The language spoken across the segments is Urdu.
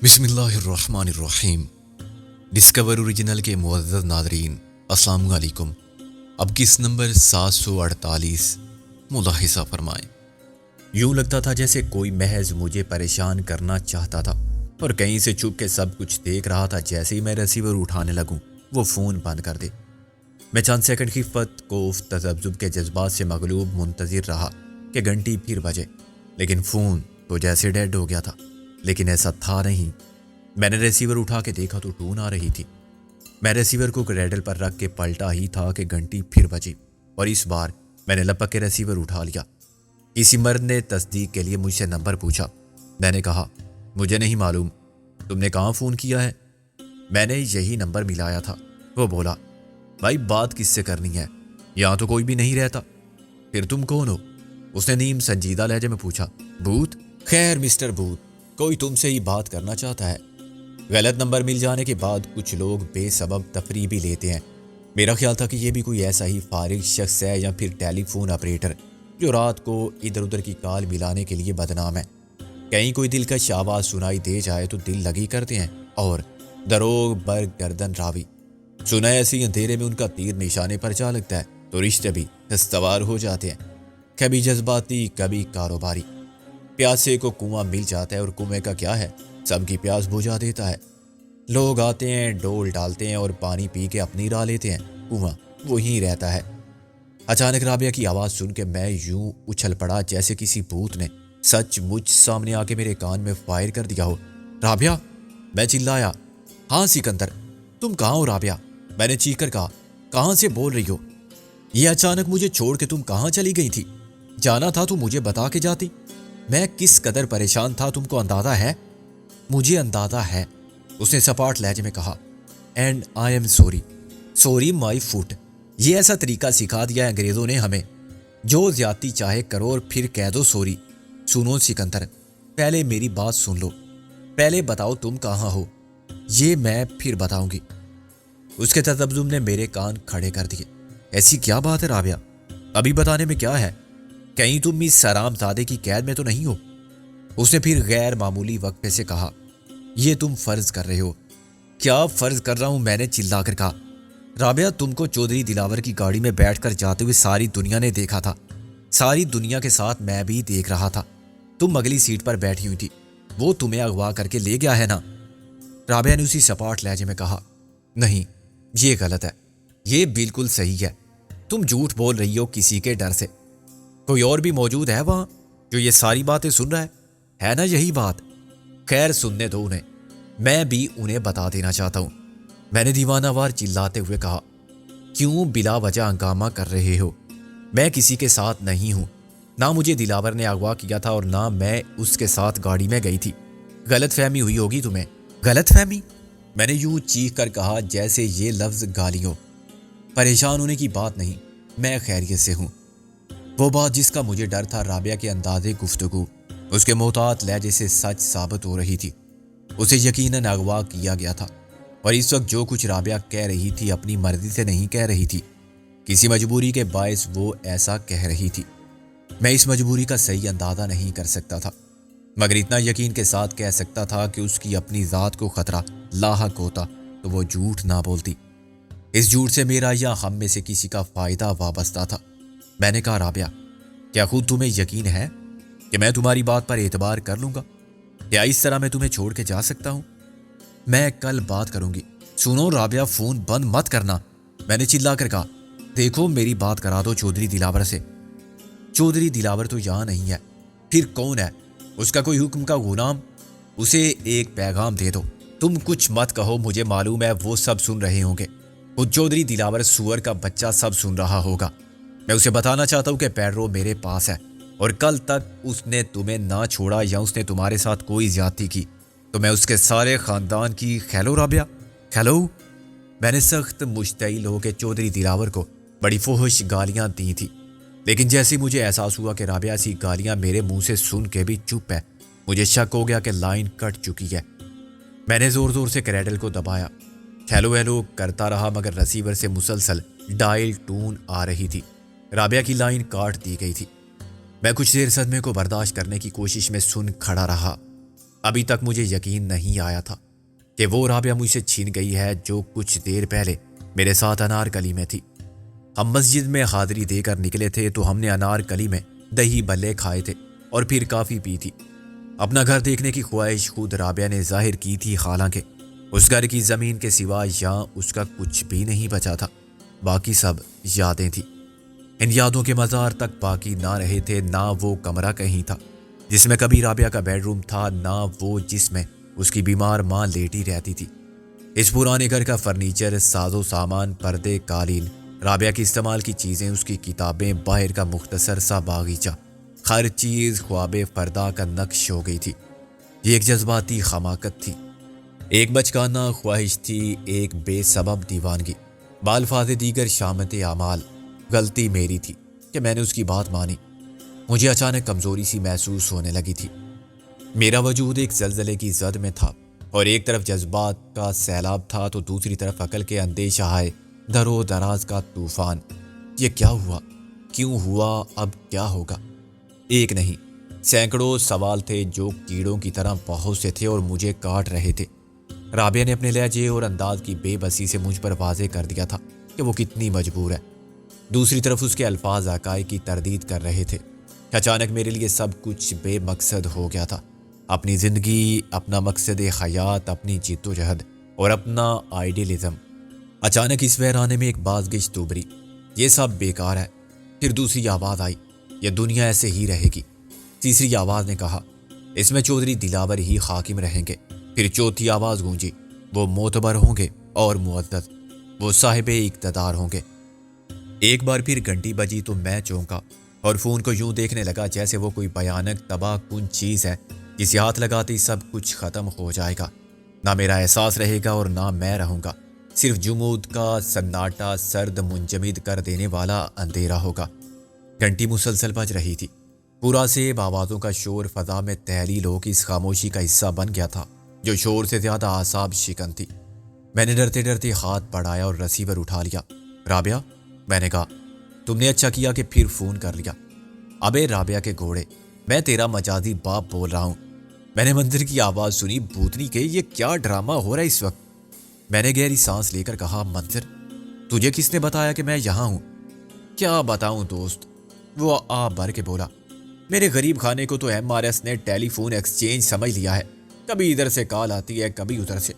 بسم اللہ الرحمن الرحیم۔ ڈسکور اوریجنل کے معزز ناظرین، السلام علیکم۔ اب کس نمبر 748 ملاحظہ فرمائیں۔ یوں لگتا تھا جیسے کوئی محض مجھے پریشان کرنا چاہتا تھا اور کہیں سے چھپ کے سب کچھ دیکھ رہا تھا۔ جیسے ہی میں ریسیور اٹھانے لگوں وہ فون بند کر دے۔ میں چند سیکنڈ خفت کوف تذبذب کے جذبات سے مغلوب منتظر رہا کہ گھنٹی پھر بجے، لیکن فون تو جیسے ڈیڈ ہو گیا تھا۔ لیکن ایسا تھا نہیں۔ میں نے ریسیور اٹھا کے دیکھا تو ٹون آ رہی تھی۔ میں ریسیور کو کریڈل پر رکھ کے پلٹا ہی تھا کہ گھنٹی پھر بجی، اور اس بار میں نے لپک کے ریسیور اٹھا لیا۔ کسی مرد نے تصدیق کے لیے مجھ سے نمبر پوچھا۔ میں نے کہا مجھے نہیں معلوم، تم نے کہاں فون کیا ہے؟ میں نے یہی نمبر ملایا تھا۔ وہ بولا بھائی بات کس سے کرنی ہے، یہاں تو کوئی بھی نہیں رہتا۔ پھر تم کون ہو؟ اس نے نیم سنجیدہ لہجے میں پوچھا۔ بھوت؟ خیر مسٹر بھوت، کوئی تم سے ہی بات کرنا چاہتا ہے۔ غلط نمبر مل جانے کے بعد کچھ لوگ بے سبب تفریح بھی لیتے ہیں۔ میرا خیال تھا کہ یہ بھی کوئی ایسا ہی فارغ شخص ہے یا پھر ٹیلی فون آپریٹر جو رات کو ادھر ادھر کی کال ملانے کے لیے بدنام ہے۔ کہیں کوئی دلکش آواز سنائی دے جائے تو دل لگی کرتے ہیں، اور دروغ بر گردن راوی سنا ایسی اندھیرے میں ان کا تیر نشانے پر جا لگتا ہے تو رشتے بھی استوار ہو جاتے ہیں، کبھی جذباتی کبھی کاروباری۔ پیاسے کو کنواں مل جاتا ہے اور کنویں کا کیا ہے، سب کی پیاس بجھا دیتا ہے۔ لوگ آتے ہیں، ڈول ڈالتے ہیں اور پانی پی کے اپنی راہ لیتے ہیں، کنواں وہیں رہتا ہے۔ اچانک رابعہ کی آواز سن کے میں یوں اچھل پڑا جیسے کسی بھوت نے سچ مچ سامنے آ کے میرے کان میں فائر کر دیا ہو۔ رابعہ؟ میں چلایا۔ ہاں سکندر، تم کہاں ہو رابعہ؟ میں نے چیخ کر کہا۔ کہاں سے بول رہی ہو؟ یہ اچانک مجھے چھوڑ کے تم کہاں چلی گئی تھی؟ جانا تھا تو مجھے بتا کے جاتی۔ میں کس قدر پریشان تھا تم کو اندازہ ہے؟ مجھے اندازہ ہے، اس نے سپاٹ لہجے میں کہا۔ And I am sorry, sorry my foot. یہ ایسا طریقہ سکھا دیا ہے انگریزوں نے ہمیں، جو زیادتی چاہے کرو اور پھر کہہ دو سوری۔ سنو سکندر، پہلے میری بات سن لو، پہلے بتاؤ تم کہاں ہو، یہ میں پھر بتاؤں گی۔ اس کے تذبذب نے میرے کان کھڑے کر دیے۔ ایسی کیا بات ہے رابعہ؟ ابھی بتانے میں کیا ہے؟ کہیں تم اس سرام زادے کی قید میں تو نہیں ہو؟ اس نے پھر غیر معمولی وقفے سے کہا۔ یہ تم فرض کر رہے ہو۔ کیا فرض کر رہا ہوں؟ میں نے چلا کر کہا۔ رابعہ، تم کو چودھری دلاور کی گاڑی میں بیٹھ کر جاتے ہوئے ساری دنیا نے دیکھا تھا، ساری دنیا کے ساتھ میں بھی دیکھ رہا تھا۔ تم اگلی سیٹ پر بیٹھی ہوئی تھی، وہ تمہیں اغوا کر کے لے گیا ہے نا؟ رابعہ نے اسی سپاٹ لہجے میں کہا۔ نہیں، یہ غلط ہے، یہ بالکل صحیح ہے۔ تم جھوٹ بول رہی ہو کسی کے ڈر سے۔ کوئی اور بھی موجود ہے وہاں جو یہ ساری باتیں سن رہا ہے نا؟ یہی بات؟ خیر سننے دو انہیں، میں بھی انہیں بتا دینا چاہتا ہوں، میں نے دیوانہ وار چلاتے ہوئے کہا۔ کیوں بلا وجہ ہنگامہ کر رہے ہو؟ میں کسی کے ساتھ نہیں ہوں، نہ مجھے دلاور نے اغوا کیا تھا اور نہ میں اس کے ساتھ گاڑی میں گئی تھی۔ غلط فہمی ہوئی ہوگی تمہیں۔ غلط فہمی؟ میں نے یوں چیخ کر کہا جیسے یہ لفظ گالی ہو۔ پریشان ہونے کی بات نہیں، میں خیریت سے ہوں۔ وہ بات جس کا مجھے ڈر تھا، رابعہ کے اندازے گفتگو، اس کے محتاط لہجے سے سچ ثابت ہو رہی تھی۔ اسے یقیناً اغوا کیا گیا تھا، اور اس وقت جو کچھ رابعہ کہہ رہی تھی اپنی مرضی سے نہیں کہہ رہی تھی، کسی مجبوری کے باعث وہ ایسا کہہ رہی تھی۔ میں اس مجبوری کا صحیح اندازہ نہیں کر سکتا تھا، مگر اتنا یقین کے ساتھ کہہ سکتا تھا کہ اس کی اپنی ذات کو خطرہ لاحق ہوتا تو وہ جھوٹ نہ بولتی۔ اس جھوٹ سے میرا یا ہم میں سے کسی کا فائدہ وابستہ تھا۔ میں نے کہا رابعہ، کیا خود تمہیں یقین ہے کہ میں تمہاری بات پر اعتبار کر لوں گا؟ کیا اس طرح میں تمہیں چھوڑ کے جا سکتا ہوں؟ میں کل بات کروں گی۔ سنو رابعہ، فون بند مت کرنا، میں نے چلا کر کہا۔ دیکھو میری بات کرا دو چودھری دلاور سے۔ چودھری دلاور تو یہاں نہیں ہے، پھر کون ہے؟ اس کا کوئی حکم کا غلام؟ اسے ایک پیغام دے دو۔ تم کچھ مت کہو، مجھے معلوم ہے وہ سب سن رہے ہوں گے، خود چودھری دلاور سور کا بچہ سب سن رہا ہوگا۔ میں اسے بتانا چاہتا ہوں کہ پیڈرو میرے پاس ہے، اور کل تک اس نے تمہیں نہ چھوڑا یا اس نے تمہارے ساتھ کوئی زیادتی کی تو میں اس کے سارے خاندان کی خیلو رابعہ خیلو۔ میں نے سخت مشتعل ہو کے چودھری دلاور کو بڑی فحش گالیاں دی تھی، لیکن جیسے مجھے احساس ہوا کہ رابعہ ایسی گالیاں میرے منہ سے سن کے بھی چپ ہے، مجھے شک ہو گیا کہ لائن کٹ چکی ہے۔ میں نے زور زور سے کریڈل کو دبایا، ہیلو ہیلو کرتا رہا، مگر ریسیور سے مسلسل ڈائل ٹون آ رہی تھی۔ رابعہ کی لائن کاٹ دی گئی تھی۔ میں کچھ دیر صدمے کو برداشت کرنے کی کوشش میں سن کھڑا رہا۔ ابھی تک مجھے یقین نہیں آیا تھا کہ وہ رابعہ مجھ سے چھین گئی ہے جو کچھ دیر پہلے میرے ساتھ انار کلی میں تھی۔ ہم مسجد میں حاضری دے کر نکلے تھے تو ہم نے انار کلی میں دہی بلے کھائے تھے اور پھر کافی پی تھی۔ اپنا گھر دیکھنے کی خواہش خود رابعہ نے ظاہر کی تھی، حالانکہ اس گھر کی زمین کے سوا یہاں اس کا کچھ بھی نہیں بچا تھا، باقی سب یادیں تھیں۔ ان یادوں کے مزار تک باقی نہ رہے تھے، نہ وہ کمرہ کہیں تھا جس میں کبھی رابعہ کا بیڈ روم تھا، نہ وہ جس میں اس کی بیمار ماں لیٹی رہتی تھی۔ اس پرانے گھر کا فرنیچر، ساز و سامان، پردے، قالین، رابعہ کی استعمال کی چیزیں، اس کی کتابیں، باہر کا مختصر سا باغیچہ، ہر چیز خواب فردا کا نقش ہو گئی تھی۔ یہ ایک جذباتی حماقت تھی، ایک بچگانہ خواہش تھی، ایک بے سبب دیوانگی، بالفاظ دیگر شامت اعمال۔ غلطی میری تھی کہ میں نے اس کی بات مانی۔ مجھے اچانک کمزوری سی محسوس ہونے لگی تھی۔ میرا وجود ایک زلزلے کی زد میں تھا، اور ایک طرف جذبات کا سیلاب تھا تو دوسری طرف عقل کے اندیشہ ہائے در و دراز کا طوفان۔ یہ کیا ہوا؟ کیوں ہوا؟ اب کیا ہوگا؟ ایک نہیں، سینکڑوں سوال تھے جو کیڑوں کی طرح بہت سے تھے اور مجھے کاٹ رہے تھے۔ رابعہ نے اپنے لہجے اور انداز کی بے بسی سے مجھ پر واضح کر دیا تھا کہ وہ کتنی مجبور ہے۔ دوسری طرف اس کے الفاظ عقائد کی تردید کر رہے تھے۔ اچانک میرے لیے سب کچھ بے مقصد ہو گیا تھا۔ اپنی زندگی، اپنا مقصد حیات، اپنی جد و جہد اور اپنا آئیڈیلزم۔ اچانک اس ویرانے میں ایک بازگشت ابھری، یہ سب بیکار ہے۔ پھر دوسری آواز آئی، یہ دنیا ایسے ہی رہے گی۔ تیسری آواز نے کہا، اس میں چودھری دلاور ہی حاکم رہیں گے۔ پھر چوتھی آواز گونجی، وہ معتبر ہوں گے اور معزز، وہ صاحب اقتدار ہوں گے۔ ایک بار پھر گھنٹی بجی تو میں چونکا اور فون کو یوں دیکھنے لگا جیسے وہ کوئی بھیانک تباہ کن چیز ہے جسے ہاتھ لگاتے ہی سب کچھ ختم ہو جائے گا۔ نہ میرا احساس رہے گا اور نہ میں رہوں گا، صرف جمود کا سناٹا، سرد منجمد کر دینے والا اندھیرا ہوگا۔ گھنٹی مسلسل بج رہی تھی، پورا سیب آوازوں کا شور فضا میں تحلیل ہو کے اس خاموشی کا حصہ بن گیا تھا جو شور سے زیادہ اعصاب شکن تھی۔ میں نے ڈرتے ڈرتے ہاتھ بڑھایا اور ریسیور اٹھا لیا۔ رابعہ، میں نے کہا، تم نے اچھا کیا کہ پھر فون کر لیا۔ ابے رابعہ کے گھوڑے، میں تیرا مجازی باپ بول رہا ہوں۔ میں نے منظر کی آواز سنی، بھوتنی کے یہ کیا ڈرامہ ہو رہا ہے اس وقت؟ میں نے گہری سانس لے کر کہا، منظر، تجھے کس نے بتایا کہ میں یہاں ہوں؟ کیا بتاؤں دوست، وہ آپ بھر کے بولا، میرے غریب خانے کو تو MRS نے ٹیلی فون ایکسچینج سمجھ لیا ہے، کبھی ادھر سے کال آتی ہے کبھی ادھر سے۔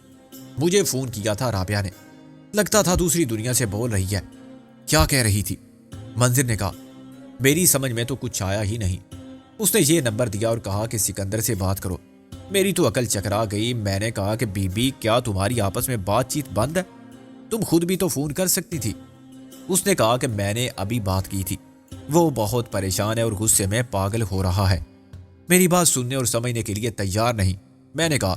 مجھے فون کیا تھا رابعہ نے، لگتا تھا دوسری دنیا سے بول رہی ہے۔ کیا کہہ رہی تھی؟ منظر نے کہا، میری سمجھ میں تو کچھ آیا ہی نہیں۔ اس نے یہ نمبر دیا اور کہا کہ سکندر سے بات کرو۔ میری تو عقل چکرا گئی۔ میں نے کہا کہ بی بی، کیا تمہاری آپس میں بات چیت بند ہے؟ تم خود بھی تو فون کر سکتی تھی۔ اس نے کہا کہ میں نے ابھی بات کی تھی، وہ بہت پریشان ہے اور غصے میں پاگل ہو رہا ہے۔ میری بات سننے اور سمجھنے کے لیے تیار نہیں۔ میں نے کہا،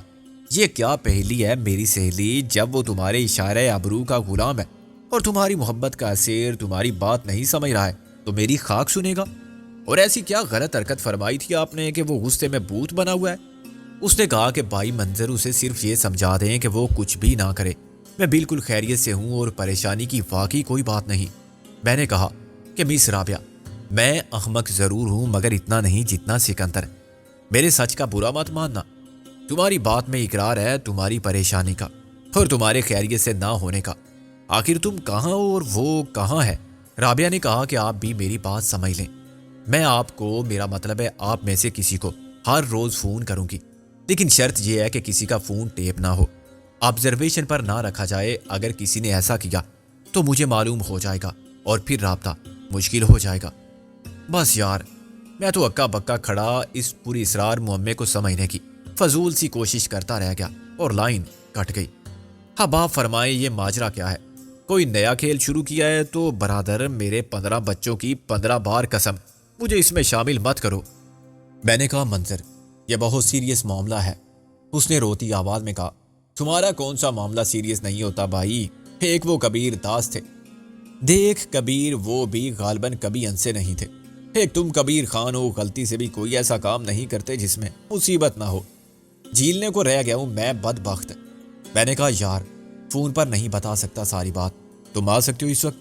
یہ کیا پہلی ہے میری سہیلی، جب وہ تمہارے اشارہ ابرو کا غلام ہے اور تمہاری محبت کا اسیر تمہاری بات نہیں سمجھ رہا ہے تو میری خاک سنے گا؟ اور ایسی کیا غلط حرکت فرمائی تھی آپ نے کہ وہ غصے میں بھوت بنا ہوا ہے؟ اس نے کہا کہ بھائی منظر، اسے صرف یہ سمجھا دیں کہ وہ کچھ بھی نہ کرے، میں بالکل خیریت سے ہوں اور پریشانی کی واقعی کوئی بات نہیں۔ میں نے کہا کہ مس رابعہ، میں احمق ضرور ہوں مگر اتنا نہیں جتنا سکندر۔ میرے سچ کا برا مت ماننا، تمہاری بات میں اقرار ہے تمہاری پریشانی کا اور تمہارے خیریت سے نہ ہونے کا۔ آخر تم کہاں ہو اور وہ کہاں ہے؟ رابعہ نے کہا کہ آپ بھی میری بات سمجھ لیں، میں آپ کو، میرا مطلب ہے آپ میں سے کسی کو ہر روز فون کروں گی، لیکن شرط یہ ہے کہ کسی کا فون ٹیپ نہ ہو، آبزرویشن پر نہ رکھا جائے۔ اگر کسی نے ایسا کیا تو مجھے معلوم ہو جائے گا اور پھر رابطہ مشکل ہو جائے گا۔ بس یار، میں تو اکا بکا کھڑا اس پوری اسرار معمے کو سمجھنے کی فضول سی کوشش کرتا رہ گیا اور لائن کٹ گئی۔ اب آپ فرمائیں، یہ ماجرا کیا ہے؟ کوئی نیا کھیل شروع کیا ہے تو برادر، میرے 15 بچوں کی 15 بار قسم، مجھے اس میں شامل مت کرو۔ میں نے کہا، منظر، یہ بہت سیریس معاملہ ہے۔ اس نے روتی آواز میں کہا، تمہارا کون سا معاملہ سیریس نہیں ہوتا بھائی؟ ایک وہ کبیر داس تھے، دیکھ کبیر، وہ بھی غالباً کبھی انسے نہیں تھے۔ ایک تم کبیر خان ہو، غلطی سے بھی کوئی ایسا کام نہیں کرتے جس میں مصیبت نہ ہو۔ جھیلنے کو رہ گیا ہوں میں، بدبخت۔ میں نے کہا، یار، فون پر نہیں بتا سکتا ساری بات، تم آ سکتے ہو اس وقت؟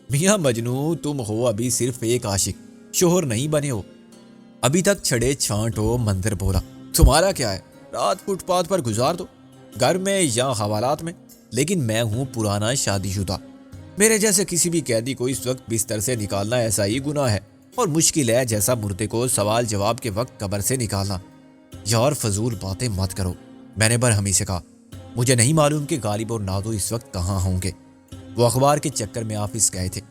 میاں مجنوں، تم ہو ابھی صرف ایک عاشق، شوہر نہیں بنے ہو، ابھی تک چھڑے چھانٹ ہو۔ منظر بولا، تمہارا کیا ہے؟ رات فٹ پاتھ پر گزار دو، گھر میں یا حوالات میں، لیکن میں ہوں پرانا شادی شدہ۔ میرے جیسے کسی بھی قیدی کو اس وقت بستر سے نکالنا ایسا ہی گناہ ہے اور مشکل ہے جیسا مردے کو سوال جواب کے وقت قبر سے نکالنا۔ یار فضول باتیں مت کرو، میں نے برہمی سے کہا۔ مجھے نہیں معلوم کہ غالب اور نادو اس وقت کہاں ہوں گے۔ وہ اخبار کے چکر میں آفس گئے تھے،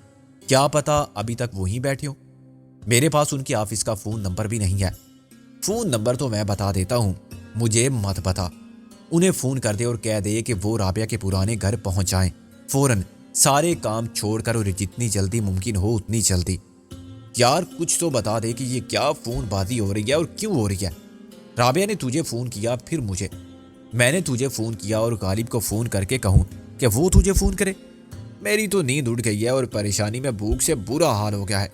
کیا پتا ابھی تک وہیں بیٹھے ہو۔ میرے پاس ان کے آفس کا فون نمبر بھی نہیں ہے۔ فون نمبر تو میں بتا دیتا ہوں، مجھے مت بتا۔ انہیں فون کر دے اور کہہ دے کہ وہ رابعہ کے پرانے گھر پہنچ جائیں، فوراً، سارے کام چھوڑ کر، اور جتنی جلدی ممکن ہو اتنی جلدی۔ یار کچھ تو بتا دے کہ یہ کیا فون بازی ہو رہی ہے اور کیوں ہو رہی ہے۔ رابعہ نے تجھے فون کیا، پھر مجھے، میں نے تجھے فون کیا اور غالب کو فون کر کے کہوں کہ وہ تجھے فون کرے۔ میری تو نیند اڑ گئی ہے اور پریشانی میں بھوک سے برا حال ہو گیا ہے۔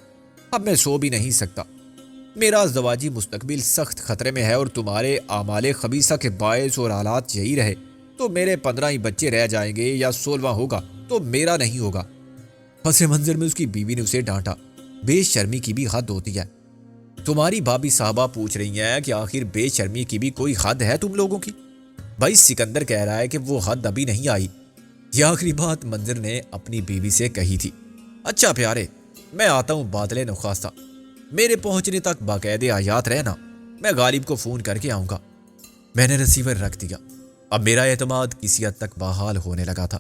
اب میں سو بھی نہیں سکتا۔ میرا ازدواجی مستقبل سخت خطرے میں ہے اور تمہارے اعمال خبیثہ کے باعث اور حالات یہی رہے تو میرے 15 ہی بچے رہ جائیں گے یا 16واں ہوگا تو میرا نہیں ہوگا۔ پس منظر میں اس کی بیوی نے اسے ڈانٹا۔ بے شرمی کی بھی حد ہوتی ہے۔ تمہاری بھابھی صاحبہ پوچھ رہی ہیں کہ آخر بے شرمی کی بھی کوئی حد ہے تم لوگوں کی؟ بھائی سکندر کہہ رہا ہے کہ وہ حد ابھی نہیں آئی۔ یہ آخری بات منظر نے اپنی بیوی سے کہی تھی۔ اچھا پیارے، میں آتا ہوں بادل نخواستہ، میرے پہنچنے تک باقاعدہ آیات رہنا، میں غالب کو فون کر کے آؤں گا۔ میں نے ریسیور رکھ دیا۔ اب میرا اعتماد کسی حد تک بحال ہونے لگا تھا۔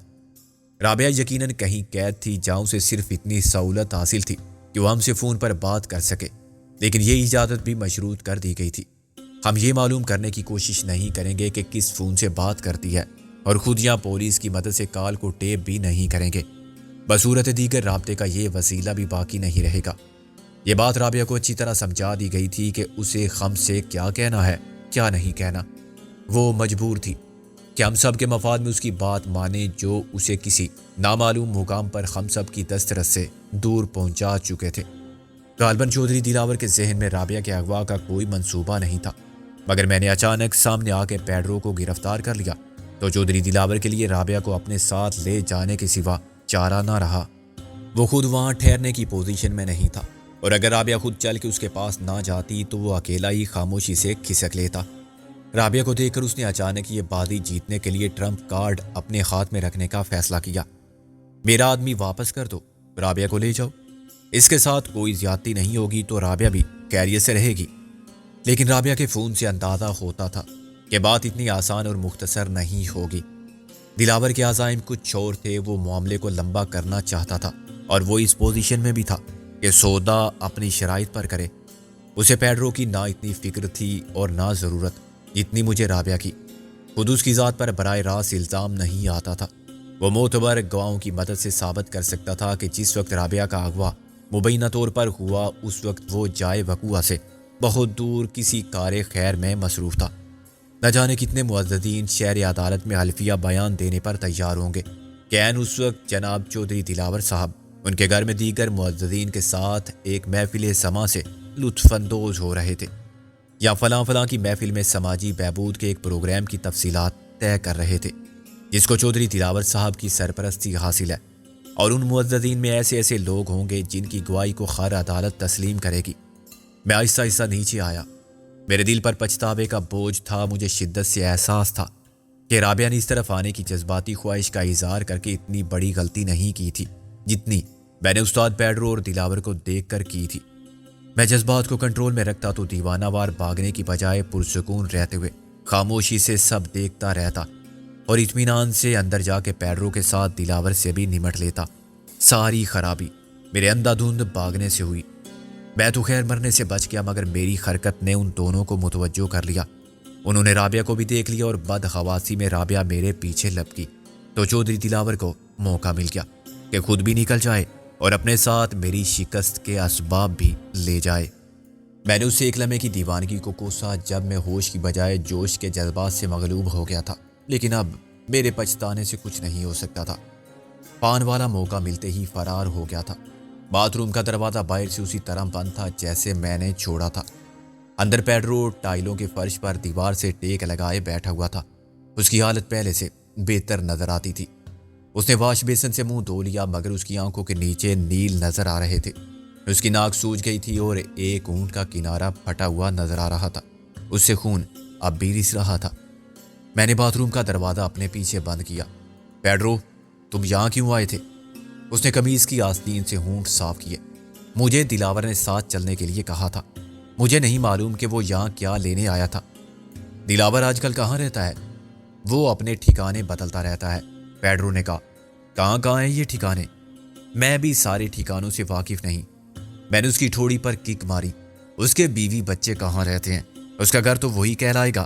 رابعہ یقیناً کہیں قید تھی جہاں اسے صرف اتنی سہولت حاصل تھی کہ وہ ہم سے فون پر بات کر سکے، لیکن یہ اجازت بھی مشروط کر دی گئی تھی۔ ہم یہ معلوم کرنے کی کوشش نہیں کریں گے کہ کس فون سے بات کرتی ہے اور خود یا پولیس کی مدد سے کال کو ٹیپ بھی نہیں کریں گے۔ بصورت دیگر رابطے کا یہ وسیلہ بھی باقی نہیں رہے گا۔ یہ بات رابعہ کو اچھی طرح سمجھا دی گئی تھی کہ اسے ہم سے کیا کہنا ہے، کیا نہیں کہنا۔ وہ مجبور تھی کہ ہم سب کے مفاد میں اس کی بات مانے جو اسے کسی نامعلوم مقام پر ہم سب کی دسترس سے دور پہنچا چکے تھے۔ غالباً چودھری دلاور کے ذہن میں رابعہ کے اغوا کا کوئی منصوبہ نہیں تھا، مگر میں نے اچانک سامنے آ کے پیڈرو کو گرفتار کر لیا تو چودھری دلاور کے لیے رابعہ کو اپنے ساتھ لے جانے کے سوا چارہ نہ رہا۔ وہ خود وہاں ٹھہرنے کی پوزیشن میں نہیں تھا، اور اگر رابعہ خود چل کے اس کے پاس نہ جاتی تو وہ اکیلا ہی خاموشی سے کھسک لیتا۔ رابعہ کو دیکھ کر اس نے اچانک یہ بازی جیتنے کے لیے ٹرمپ کارڈ اپنے ہاتھ میں رکھنے کا فیصلہ کیا۔ میرا آدمی واپس کر دو، رابعہ کو لے جاؤ، اس کے ساتھ کوئی زیادتی نہیں ہوگی تو رابعہ بھی خیریت سے رہے گی۔ لیکن رابعہ کے فون سے اندازہ ہوتا تھا کہ بات اتنی آسان اور مختصر نہیں ہوگی۔ دلاور کے عزائم کچھ اور تھے، وہ معاملے کو لمبا کرنا چاہتا تھا اور وہ اس پوزیشن میں بھی تھا کہ سودا اپنی شرائط پر کرے۔ اسے پیڈرو کی نہ اتنی فکر تھی اور نہ ضرورت جتنی مجھے رابعہ کی۔ خود اس کی ذات پر براہ راست الزام نہیں آتا تھا۔ وہ معتبر گواہوں کی مدد سے ثابت کر سکتا تھا کہ جس وقت رابعہ کا اغوا مبینہ طور پر ہوا اس وقت وہ جائے وقوع سے بہت دور کسی کار خیر میں مصروف تھا۔ نہ جانے کتنے معززین شہر عدالت میں حلفیہ بیان دینے پر تیار ہوں گے کہ عین اس وقت جناب چودھری دلاور صاحب ان کے گھر میں دیگر معززین کے ساتھ ایک محفل سما سے لطف اندوز ہو رہے تھے، یا فلاں فلاں کی محفل میں سماجی بہبود کے ایک پروگرام کی تفصیلات طے کر رہے تھے جس کو چودھری دلاور صاحب کی سرپرستی حاصل ہے، اور ان معززین میں ایسے ایسے لوگ ہوں گے جن کی گواہی کو خیر عدالت تسلیم کرے گی۔ میں آہستہ آہستہ نیچے آیا۔ میرے دل پر پچھتاوے کا بوجھ تھا۔ مجھے شدت سے احساس تھا کہ رابعہ نے اس طرف آنے کی جذباتی خواہش کا اظہار کر کے اتنی بڑی غلطی نہیں کی تھی جتنی میں نے استاد پیڈرو اور دلاور کو دیکھ کر کی تھی۔ میں جذبات کو کنٹرول میں رکھتا تو دیوانہ وار بھاگنے کی بجائے پرسکون رہتے ہوئے خاموشی سے سب دیکھتا رہتا اور اطمینان سے اندر جا کے پیڈرو کے ساتھ دلاور سے بھی نمٹ لیتا۔ ساری خرابی میرے اندھا دھند بھاگنے سے ہوئی۔ میں تو خیر مرنے سے بچ گیا، مگر میری حرکت نے ان دونوں کو متوجہ کر لیا۔ انہوں نے رابعہ کو بھی دیکھ لیا اور بدحواسی میں رابعہ میرے پیچھے لپکی تو چودھری دلاور کو موقع مل گیا کہ خود بھی نکل جائے اور اپنے ساتھ میری شکست کے اسباب بھی لے جائے۔ میں نے اسے ایک لمحے کی دیوانگی کو کوسا جب میں ہوش کی بجائے جوش کے جذبات سے مغلوب ہو گیا تھا، لیکن اب میرے پچھتانے سے کچھ نہیں ہو سکتا تھا۔ پان والا موقع ملتے ہی فرار ہو گیا تھا۔ باتھ روم کا دروازہ باہر سے اسی طرح بند تھا جیسے میں نے چھوڑا تھا۔ اندر پیڈرو ٹائلوں کے فرش پر دیوار سے ٹیک لگائے بیٹھا ہوا تھا۔ اس کی حالت پہلے سے بہتر نظر آتی تھی۔ اس نے واش بیسن سے منہ دھو لیا، مگر اس کی آنکھوں کے نیچے نیل نظر آ رہے تھے۔ اس کی ناک سوج گئی تھی اور ایک اونٹ کا کنارہ پھٹا ہوا نظر آ رہا تھا۔ اس سے خون اب بھی رس رہا تھا۔ میں نے باتھ روم کا دروازہ اپنے پیچھے بند کیا۔ پیڈرو، تم یہاں کیوں آئے تھے؟ اس نے قمیض کی آستین سے ہونٹ صاف کیے۔ مجھے دلاور نے ساتھ چلنے کے لیے کہا تھا۔ مجھے نہیں معلوم کہ وہ یہاں کیا لینے آیا تھا۔ دلاور آج کل کہاں رہتا ہے؟ وہ اپنے ٹھکانے بدلتا رہتا ہے، پیڈرو نے کہا۔ کہاں ہیں یہ ٹھکانے؟ میں بھی سارے ٹھکانوں سے واقف نہیں۔ میں نے اس کی ٹھوڑی پر کک ماری۔ اس کے بیوی بچے کہاں رہتے ہیں؟ اس کا گھر تو وہی کہلائے گا۔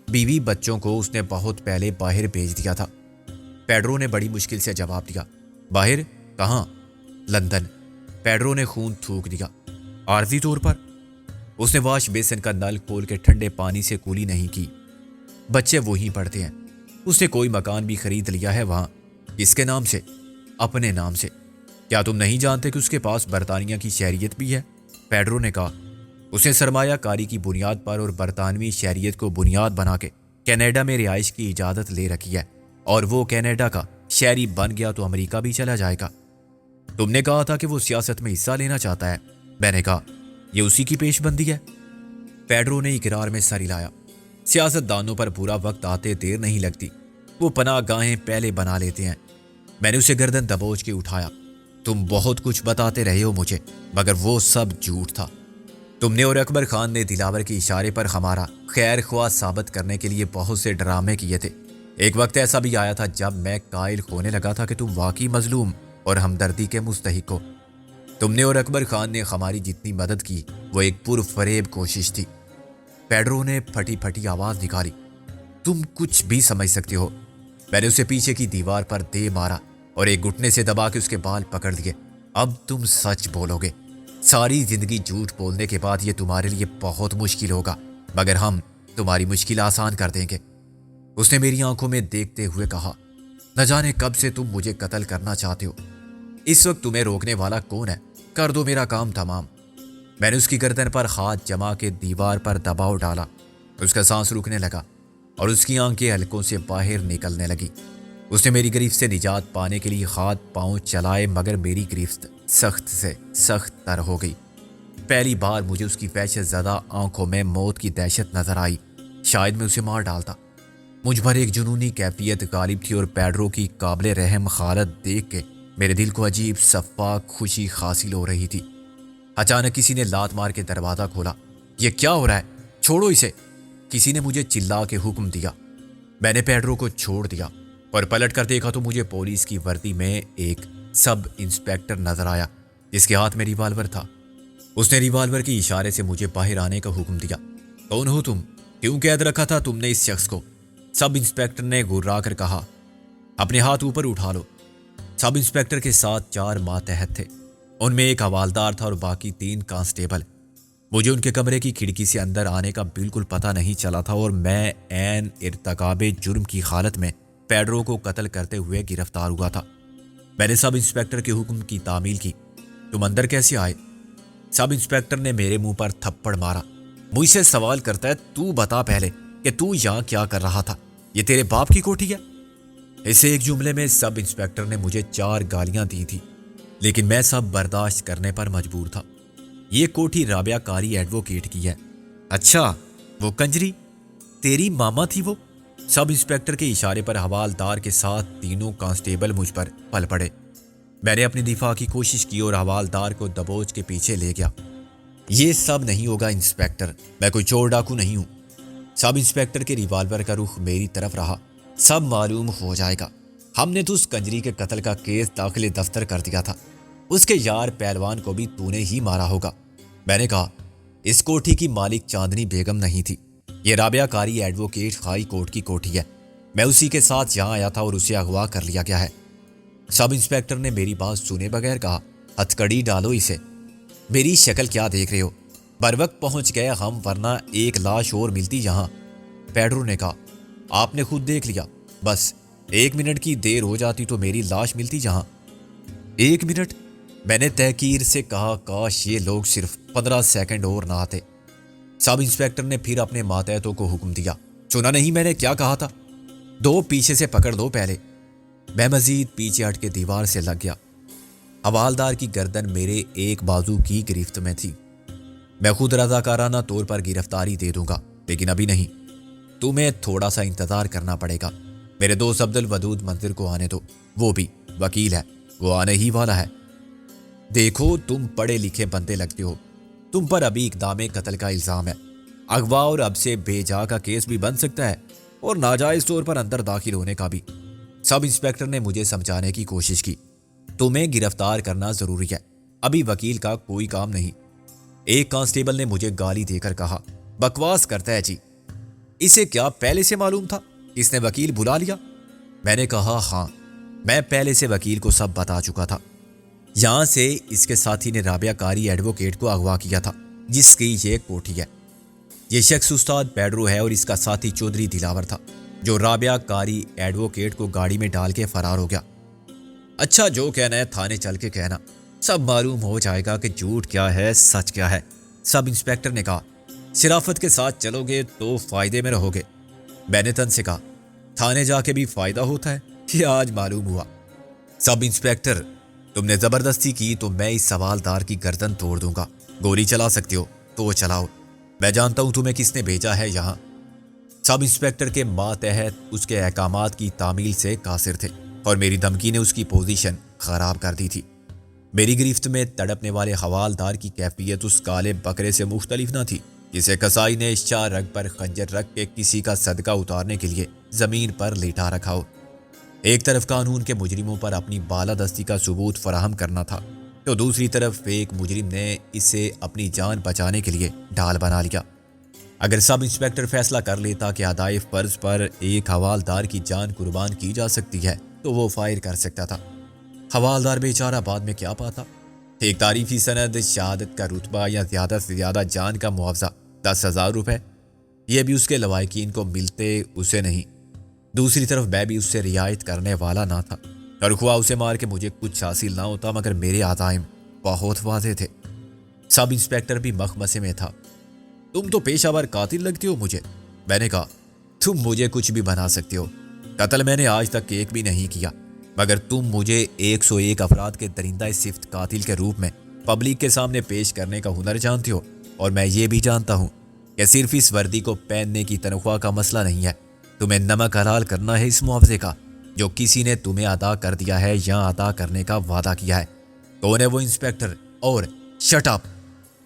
بیوی بچوں کو اس نے بہت پہلے باہر بھیج دیا تھا، پیڈرو نے بڑی مشکل سے جواب دیا۔ باہر؟ کہاں؟ لندن، پیڈرو نے خون تھوک دیا۔ عارضی طور پر؟ اس نے واش بیسن کا نل کھول کے ٹھنڈے پانی سے کولی نہیں کی۔ بچے وہیں پڑھتے ہیں۔ اس نے کوئی مکان بھی خرید لیا ہے وہاں۔ کس کے نام سے؟ اپنے نام سے۔ کیا تم نہیں جانتے کہ اس کے پاس برطانیہ کی شہریت بھی ہے؟ پیڈرو نے کہا۔ اس نے سرمایہ کاری کی بنیاد پر اور برطانوی شہریت کو بنیاد بنا کے کینیڈا میں رہائش کی اجازت لے رکھی ہے، اور وہ کینیڈا کا شہری بن گیا تو امریکہ بھی چلا جائے گا۔ تم نے کہا تھا کہ وہ سیاست میں حصہ لینا چاہتا ہے۔ میں نے کہا یہ اسی کی پیش بندی ہے۔ پیڈرو نے اقرار میں سر ہلایا۔ سیاست دانوں پر برا وقت آتے دیر نہیں لگتی، وہ پناہ گاہیں پہلے بنا لیتے ہیں۔ میں نے اسے گردن دبوچ کے اٹھایا۔ تم بہت کچھ بتاتے رہے ہو مجھے، مگر وہ سب جھوٹ تھا۔ تم نے اور اکبر خان نے دلاور کے اشارے پر ہمارا خیر خواہ ثابت کرنے کے لیے بہت سے ڈرامے کیے تھے۔ ایک وقت ایسا بھی آیا تھا جب میں قائل ہونے لگا تھا کہ تم واقعی مظلوم اور ہمدردی کے مستحق ہو۔ تم نے اور اکبر خان نے ہماری جتنی مدد کی وہ ایک پرفریب کوشش تھی۔ پیڈرو نے پھٹی پھٹی آواز نکالی۔ تم کچھ بھی سمجھ سکتے ہو۔ میں نے اسے پیچھے کی دیوار پر دے مارا اور ایک گھٹنے سے دبا کے اس کے بال پکڑ لیے۔ اب تم سچ بولو گے۔ ساری زندگی جھوٹ بولنے کے بعد یہ تمہارے لیے بہت مشکل ہوگا، مگر ہم تمہاری مشکل آسان کر دیں گے۔ اس نے میری آنکھوں میں دیکھتے ہوئے کہا۔ نہ جانے کب سے تم مجھے قتل کرنا چاہتے ہو۔ اس وقت تمہیں روکنے والا کون ہے؟ کر دو میرا کام تمام۔ میں نے اس کی گردن پر ہاتھ جما کے دیوار پر دباؤ ڈالا۔ اس کا سانس رکنے لگا اور اس کی آنکھیں حلقوں سے باہر نکلنے لگی۔ اس نے میری گرفت سے نجات پانے کے لیے ہاتھ پاؤں چلائے، مگر میری گرفت سخت سے سخت تر ہو گئی۔ پہلی بار مجھے اس کی وحشت زدہ آنکھوں میں موت کی دہشت نظر آئی۔ شاید میں اسے مار ڈالتا۔ مجھ پر ایک جنونی کیفیت غالب تھی اور پیڈرو کی قابل رحم حالت دیکھ کے میرے دل کو عجیب شفاق خوشی حاصل ہو رہی تھی۔ اچانک کسی نے لات مار کے دروازہ کھولا۔ یہ کیا ہو رہا ہے؟ چھوڑو اسے، کسی نے مجھے چلا کے حکم دیا۔ میں نے پیڈرو کو چھوڑ دیا اور پلٹ کر دیکھا تو مجھے پولیس کی وردی میں ایک سب انسپیکٹر نظر آیا جس کے ہاتھ میں ریوالور تھا۔ اس نے ریوالور کے اشارے سے مجھے باہر آنے کا حکم دیا۔ کون ہو تم؟ کیوں قید رکھا تھا تم نے اس شخص کو؟ سب انسپیکٹر نے گھرا کر کہا۔ اپنے ہاتھ اوپر اٹھا لو۔ سب انسپیکٹر کے ساتھ 4 ماتحت تھے، ان میں ایک حوالدار تھا اور باقی 3 کانسٹیبل۔ مجھے ان کے کمرے کی کھڑکی سے اندر آنے کا بالکل پتہ نہیں چلا تھا اور میں عین ارتکاب جرم کی حالت میں پیڈرو کو قتل کرتے ہوئے گرفتار ہوا تھا۔ میں نے سب انسپیکٹر کے حکم کی تعمیل کی۔ تم اندر کیسے آئے؟ سب انسپیکٹر نے میرے منہ پر تھپڑ مارا۔ مجھ سے سوال کرتا ہے؟ تو بتا پہلے کہ تو یہاں کیا کر رہا تھا؟ یہ تیرے باپ کی کوٹھی ہے؟ اسے ایک جملے میں سب انسپیکٹر نے مجھے 4 گالیاں دی تھی، لیکن میں سب برداشت کرنے پر مجبور تھا۔ یہ کوٹھی رابعہ قاری ایڈوکیٹ کی ہے۔ اچھا، وہ کنجری تیری ماما تھی وہ؟ سب انسپیکٹر کے اشارے پر حوالدار کے ساتھ 3 کانسٹیبل مجھ پر پل پڑے۔ میں نے اپنی دفاع کی کوشش کی اور حوالدار کو دبوچ کے پیچھے لے گیا۔ یہ سب نہیں ہوگا انسپیکٹر، میں کوئی چور ڈاکو نہیں ہوں۔ سب انسپیکٹر کے ریوالور کا رخ میری طرف رہا۔ سب معلوم ہو جائے گا۔ ہم نے تو اس کنجری کے قتل کا کیس داخل دفتر کر دیا تھا۔ اس کے یار پہلوان کو بھی تو نے ہی مارا ہوگا۔ میں نے کہا اس کوٹھی کی مالک چاندنی بیگم نہیں تھی، یہ رابعہ قاری ایڈوکیٹ ہائی کورٹ کی کوٹھی ہے۔ میں اسی کے ساتھ یہاں آیا تھا اور اسے اغوا کر لیا گیا ہے۔ سب انسپیکٹر نے میری بات سنے بغیر کہا۔ ہتھکڑی ڈالو اسے۔ میری شکل کیا دیکھ رہے ہو؟ بروقت پہنچ گئے ہم، ورنہ ایک لاش اور ملتی یہاں۔ پیڈرو نے کہا۔ آپ نے خود دیکھ لیا، بس 1 منٹ کی دیر ہو جاتی تو میری لاش ملتی جہاں۔ 1 منٹ؟ میں نے تحقیر سے کہا کاش یہ لوگ صرف 15 سیکنڈ اور نہ آتے۔ سب انسپیکٹر نے پھر اپنے ماتحتوں کو حکم دیا۔ سنا نہیں میں نے کیا کہا تھا؟ 2 پیچھے سے پکڑ دو پہلے۔ میں مزید پیچھے ہٹ کے دیوار سے لگ گیا۔ حوالدار کی گردن میرے ایک بازو کی گرفت میں تھی۔ میں خود رضاکارانہ طور پر گرفتاری دے دوں گا، لیکن ابھی نہیں۔ تمہیں تھوڑا سا انتظار کرنا پڑے گا. میرے دوست عبد الودود منظر کو آنے دو, وہ بھی وکیل ہے, وہ آنے ہی والا ہے. دیکھو تم پڑھے لکھے بندے لگتے ہو, تم پر ابھی اقدام قتل کا الزام ہے, اغوا اور اب سے بے جا کا کیس بھی بن سکتا ہے, اور ناجائز طور پر اندر داخل ہونے کا بھی. سب انسپیکٹر نے مجھے سمجھانے کی کوشش کی. تمہیں گرفتار کرنا ضروری ہے, ابھی وکیل کا کوئی کام نہیں. ایک کانسٹیبل نے مجھے گالی دے کر کہا, بکواس کرتا ہے جی, اسے کیا پہلے سے معلوم تھا اس نے وکیل بلا لیا؟ میں نے کہا ہاں, میں پہلے سے وکیل کو سب بتا چکا تھا. یہاں سے اس کے ساتھی نے رابعہ قاری ایڈوکیٹ کو اغوا کیا تھا, جس کی یہ کوٹھی ہے. یہ شخص استاد پیڈرو ہے اور اس کا ساتھی چودھری دلاور تھا, جو رابعہ قاری ایڈوکیٹ کو گاڑی میں ڈال کے فرار ہو گیا. اچھا جو کہنا ہے تھانے چل کے کہنا, سب معلوم ہو جائے گا کہ جھوٹ کیا ہے سچ کیا ہے. سب انسپیکٹر نے کہا, شرافت کے ساتھ چلو گے تو فائدے میں رہو گے. میں نے تن سے کہا, تھانے جا کے بھی فائدہ ہوتا ہے, یہ آج معلوم ہوا. سب انسپیکٹر, تم نے زبردستی کی تو میں اس سوالدار کی گردن توڑ دوں گا. گولی چلا سکتے ہو تو چلاؤ, میں جانتا ہوں تمہیں کس نے بھیجا ہے یہاں. سب انسپیکٹر کے ماتحت اس کے احکامات کی تعمیل سے قاصر تھے, اور میری دھمکی نے اس کی پوزیشن خراب کر دی تھی. میری گرفت میں تڑپنے والے حوالدار کی کیفیت اس کالے بکرے سے مختلف نہ تھی جسے کسائی نے چار رگ پر خنجر رکھ کے کسی کا صدقہ اتارنے کے لیے زمین پر لیٹا رکھا ہو. ایک طرف قانون کے مجرموں پر اپنی بالادستی کا ثبوت فراہم کرنا تھا, تو دوسری طرف ایک مجرم نے اسے اپنی جان بچانے کے لیے ڈھال بنا لیا. اگر سب انسپیکٹر فیصلہ کر لیتا کہ ادائے فرض پر ایک حوالدار کی جان قربان کی جا سکتی ہے تو وہ فائر کر سکتا تھا. حوالدار بیچارہ بعد میں کیا پاتا؟ ایک تعریفی سند, شہادت کا رتبہ یا زیادہ سے زیادہ جان کا معاوضہ 10,000 روپے, یہ بھی اس کے لواحقین کو ملتے اسے نہیں. دوسری طرف میں بھی اس سے رعایت کرنے والا نہ تھا, اور خواہ اسے مار کے مجھے کچھ حاصل نہ ہوتا, مگر میرے عزائم بہت واضح تھے. سب انسپیکٹر بھی مخمسے میں تھا. تم تو پیشہ ور قاتل لگتے ہو مجھے. میں نے کہا, تم مجھے کچھ بھی بنا سکتے ہو, قتل میں نے آج تک ایک بھی نہیں کیا, مگر تم مجھے 101 افراد کے درندہ صفت قاتل کے روپ میں پبلک کے سامنے پیش کرنے کا ہنر جانتے ہو. اور میں یہ بھی جانتا ہوں کہ صرف اس وردی کو پہننے کی تنخواہ کا مسئلہ نہیں ہے, تمہیں نمک حلال کرنا ہے اس معاوضے کا جو کسی نے تمہیں ادا کر دیا ہے یا ادا کرنے کا وعدہ کیا ہے. کون ہے وہ انسپیکٹر؟ اور شٹ اپ.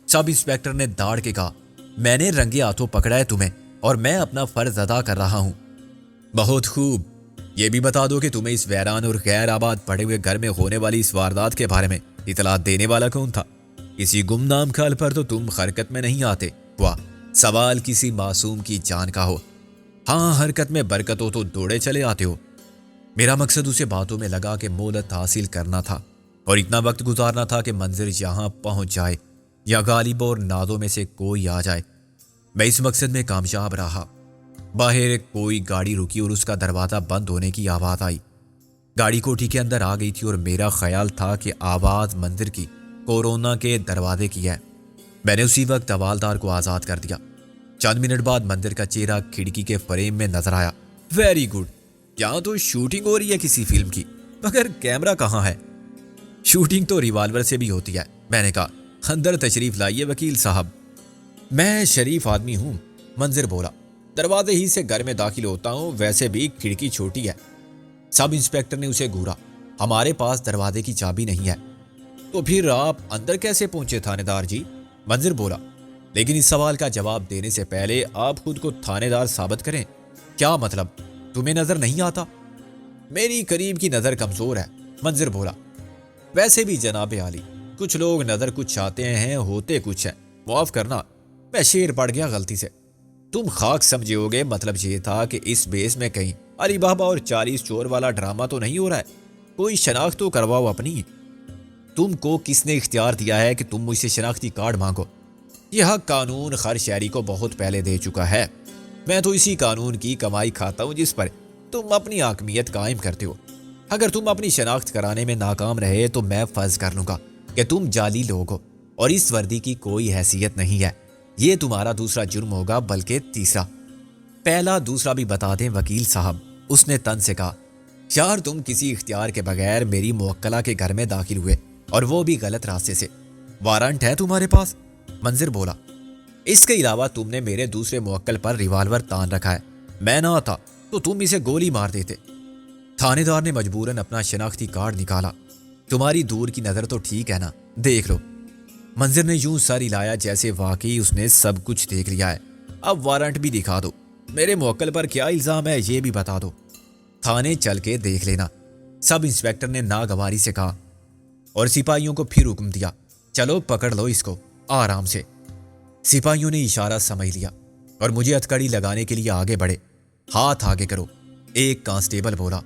سب انسپیکٹر نے داڑ کے کہا, میں نے رنگے ہاتھوں پکڑا ہے تمہیں, اور میں اپنا فرض ادا کر رہا ہوں. بہت خوب, یہ بھی بتا دو کہ تمہیں اس ویران اور غیر آباد پڑے ہوئے گھر میں ہونے والی اس واردات کے بارے میں اطلاع دینے والا کون تھا؟ کسی گمنام خیال پر تو تم حرکت میں نہیں آتے. واہ, سوال کسی معصوم کی جان کا ہو. ہاں, حرکت میں برکت ہو تو دوڑے چلے آتے ہو. میرا مقصد اسے باتوں میں لگا کہ مہلت حاصل کرنا تھا, اور اتنا وقت گزارنا تھا کہ منظر یہاں پہنچ جائے یا غالب اور نادوں میں سے کوئی آ جائے. میں اس مقصد میں کامیاب رہا. باہر کوئی گاڑی رکی اور اس کا دروازہ بند ہونے کی آواز آئی. گاڑی کوٹھی کے اندر آ گئی تھی, اور میرا خیال تھا کہ آواز منظر کی کورونا کے دروازے کی ہے. میں نے اسی وقت حوالدار کو آزاد کر دیا. چند منٹ بعد منظر کا چہرہ کھڑکی کے فریم میں نظر آیا. ویری گڈ, یہاں تو شوٹنگ ہو رہی ہے کسی فلم کی, مگر کیمرہ کہاں ہے؟ شوٹنگ تو ریوالور سے بھی ہوتی ہے. میں نے کہا, اندر تشریف لائیے وکیل صاحب. میں شریف آدمی ہوں, منظر بولا, دروازے ہی سے گھر میں داخل ہوتا ہوں, ویسے بھی کھڑکی چھوٹی ہے. سب انسپیکٹر نے اسے گھورا. ہمارے پاس دروازے کی چابی نہیں ہے. تو پھر آپ اندر کیسے پہنچے تھانے دار جی؟ منظر بولا. لیکن اس سوال کا جواب دینے سے پہلے آپ خود کو تھانے دار ثابت کریں. کیا مطلب, تمہیں نظر نہیں آتا؟ میری قریب کی نظر کمزور ہے, منظر بولا. ویسے بھی جناب عالی, کچھ لوگ نظر کچھ چاہتے ہیں ہوتے کچھ ہیں. معاف کرنا, میں شیر پڑ گیا غلطی سے. تم خاک سمجھے ہوگے, مطلب یہ تھا کہ اس بیس میں کہیں علی بابا اور 40 چور والا ڈرامہ تو نہیں ہو رہا ہے. کوئی شناخت تو کرواؤ اپنی. تم کو کس نے اختیار دیا ہے کہ تم مجھ سے شناختی کارڈ مانگو؟ یہ حق قانون ہر شہری کو بہت پہلے دے چکا ہے. میں تو اسی قانون کی کمائی کھاتا ہوں جس پر تم اپنی حاکمیت قائم کرتے ہو. اگر تم اپنی شناخت کرانے میں ناکام رہے تو میں فرض کر لوں گا کہ تم جعلی لوگ ہو اور اس وردی کی کوئی حیثیت نہیں ہے. یہ تمہارا دوسرا جرم ہوگا, بلکہ تیسرا. پہلا دوسرا بھی بتا دیں وکیل صاحب, اس نے تن سے کہا. یار, تم کسی اختیار کے بغیر میری موکلہ کے گھر میں داخل ہوئے, اور وہ بھی غلط راستے سے. وارنٹ ہے تمہارے پاس؟ منظر بولا. اس کے علاوہ تم نے میرے دوسرے موکل پر ریوالور تان رکھا ہے, میں نہ آتا تو تم اسے گولی مار دیتے۔ تھانے دار نے مجبوراً اپنا شناختی کارڈ نکالا۔ تمہاری دور کی نظر تو ٹھیک ہے نا، دیکھ لو۔ منظر نے یوں سر ہلایا جیسے واقعی اس نے سب کچھ دیکھ لیا ہے۔ اب وارنٹ بھی دکھا دو، میرے موکل پر کیا الزام ہے یہ بھی بتا دو۔ تھانے چل کے دیکھ لینا، سب انسپیکٹر نے ناگواری سے کہا، اور سپاہیوں کو پھر حکم دیا، چلو پکڑ لو اس کو آرام سے۔ سپاہیوں نے اشارہ سمجھ لیا اور مجھے ہتھکڑی لگانے کے لیے آگے بڑھے۔ ہاتھ آگے کرو، ایک کانسٹیبل بولا۔